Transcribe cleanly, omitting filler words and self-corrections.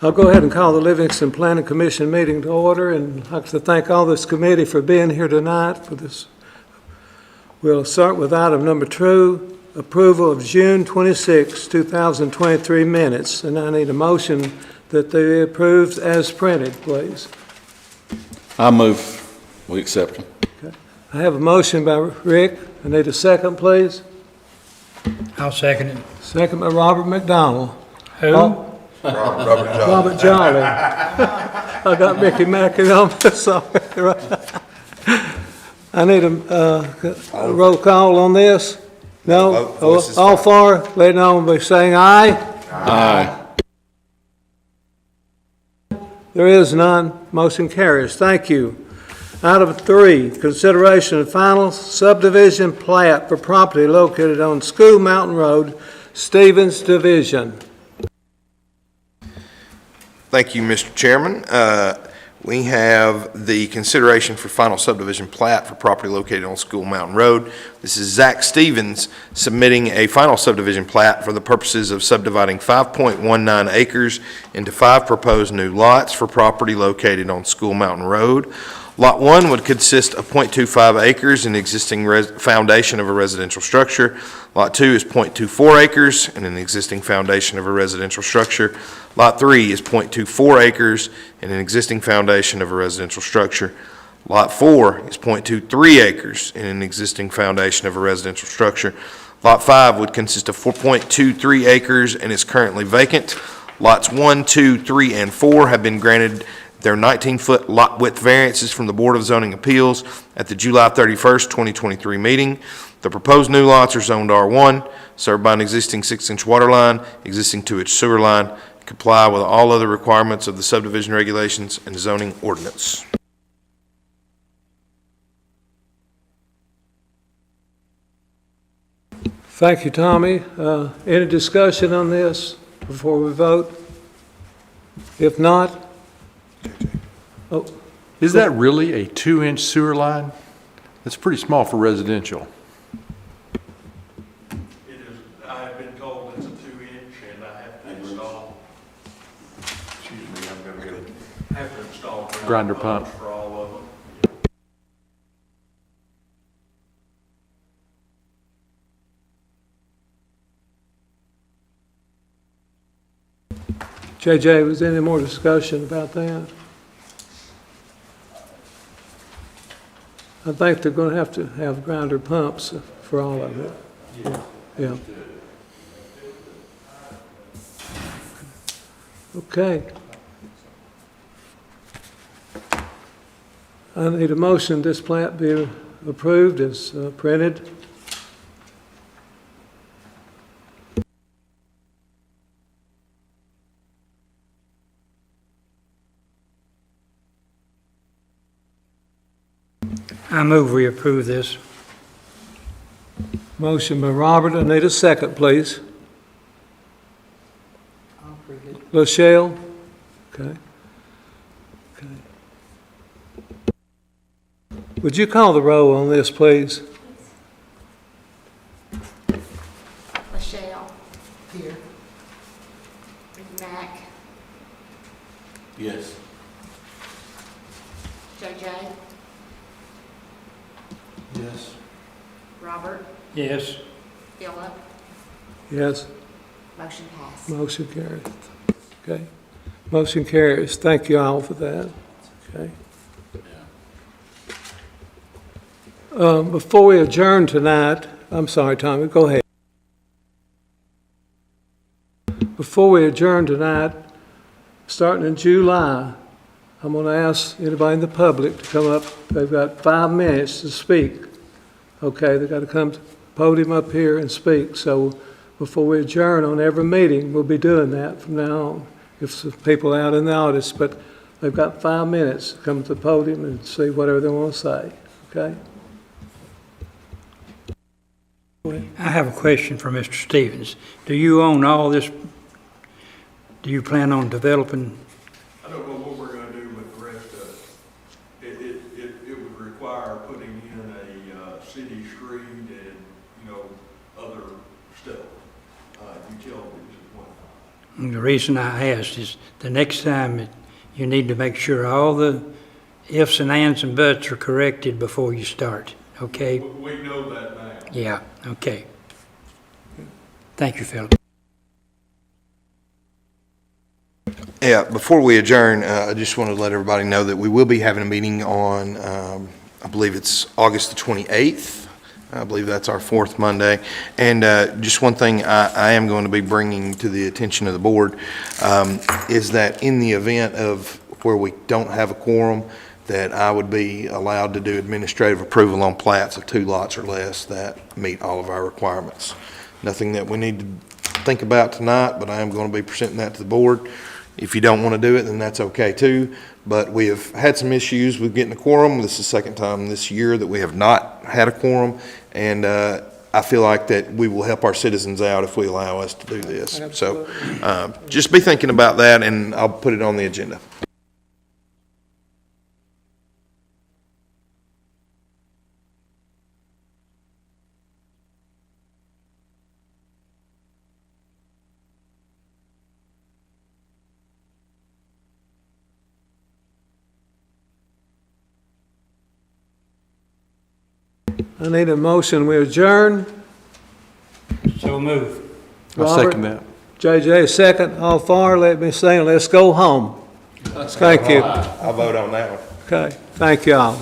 I'll go ahead and call the Livingston Planning Commission meeting to order, and I'd like to thank all this committee for being here tonight for this. We'll start with item number 2, approval of June 26, 2023 minutes, and I need a motion that they be approved as printed, please. I move we accept them. Okay. I have a motion by Rick. I need a second, please. I'll second it. Second by Robert McDonald. Who? Robert Jolly. I got Mickey Mackey on me, sorry. I need a roll call on this. No? All for, let it know by saying aye. Aye. There is none. Motion carries. Thank you. Item 3, consideration of final subdivision plat for property located on School Mountain Road, Stevens Division. Thank you, Mr. Chairman. We have the consideration for final subdivision plat for property located on School Mountain Road. This is Zach Stevens submitting a final subdivision plat for the purposes of subdividing 5.19 acres into 5 proposed new lots for property located on School Mountain Road. Lot 1 would consist of 0.25 acres in existing foundation of a residential structure. Lot 2 is 0.24 acres in an existing foundation of a residential structure. Lot 3 is 0.24 acres in an existing foundation of a residential structure. Lot 4 is 0.23 acres in an existing foundation of a residential structure. Lot 5 would consist of 4.23 acres and is currently vacant. Lots 1, 2, 3, and 4 have been granted their 19-foot lot width variances from the Board of Zoning Appeals at the July 31st, 2023 meeting. The proposed new lots are zoned R1, served by an existing 6-inch water line, existing 2-inch sewer line, comply with all other requirements of the subdivision regulations and zoning ordinance. Thank you, Tommy. Any discussion on this before we vote? If not, Is that really a 2-inch sewer line? That's pretty small for residential. It is, I have been told it's a 2-inch and I have to install, excuse me, I'm gonna get it, have to install Grinder pump. for all of them. JJ, was there any more discussion about that? I think they're going to have grinder pumps for all of it. Yeah. Okay. I need a motion this plat be approved as printed. I move we approve this. Motion by Robert. I need a second, please. I'll approve it. Lachelle? Okay. Would you call the roll on this, please? Michelle. Here. Mac. Yes. JJ. Yes. Robert. Yes. Philip. Yes. Motion passed. Motion carries. Okay. Motion carries. Thank you all for that. Okay. Before we adjourn tonight, I'm sorry, Tommy, go ahead. Before we adjourn tonight, starting in July, I'm going to ask anybody in the public to come up. They've got 5 minutes to speak. Okay, they've got to come to the podium up here and speak. So before we adjourn on every meeting, we'll be doing that from now on. If some people out in the audience, but they've got 5 minutes to come to the podium and say whatever they want to say. Okay? I have a question for Mr. Stevens. Do you own all this? Do you plan on developing? I don't know what we're gonna do with the rest of it. It would require putting in a city street and, other stuff, utilities and whatnot. And the reason I asked is the next time you need to make sure all the ifs and ands and buts are corrected before you start, okay? We know that now. Yeah, okay. Thank you, Philip. Yeah, before we adjourn, I just want to let everybody know that we will be having a meeting on, I believe it's August the 28th. I believe that's our fourth Monday. And just one thing I am going to be bringing to the attention of the board is that in the event of where we don't have a quorum, that I would be allowed to do administrative approval on plats of 2 lots or less that meet all of our requirements. Nothing that we need to think about tonight, but I am going to be presenting that to the board. If you don't want to do it, then that's okay too. But we have had some issues with getting a quorum. This is the second time this year that we have not had a quorum. And I feel like that we will help our citizens out if we allow us to do this. So just be thinking about that, and I'll put it on the agenda. I need a motion, we adjourn. So move. I second Robert? that. JJ, second, all for, let me say, let's go home. Thank you. I'll vote on that one. Okay, thank you all.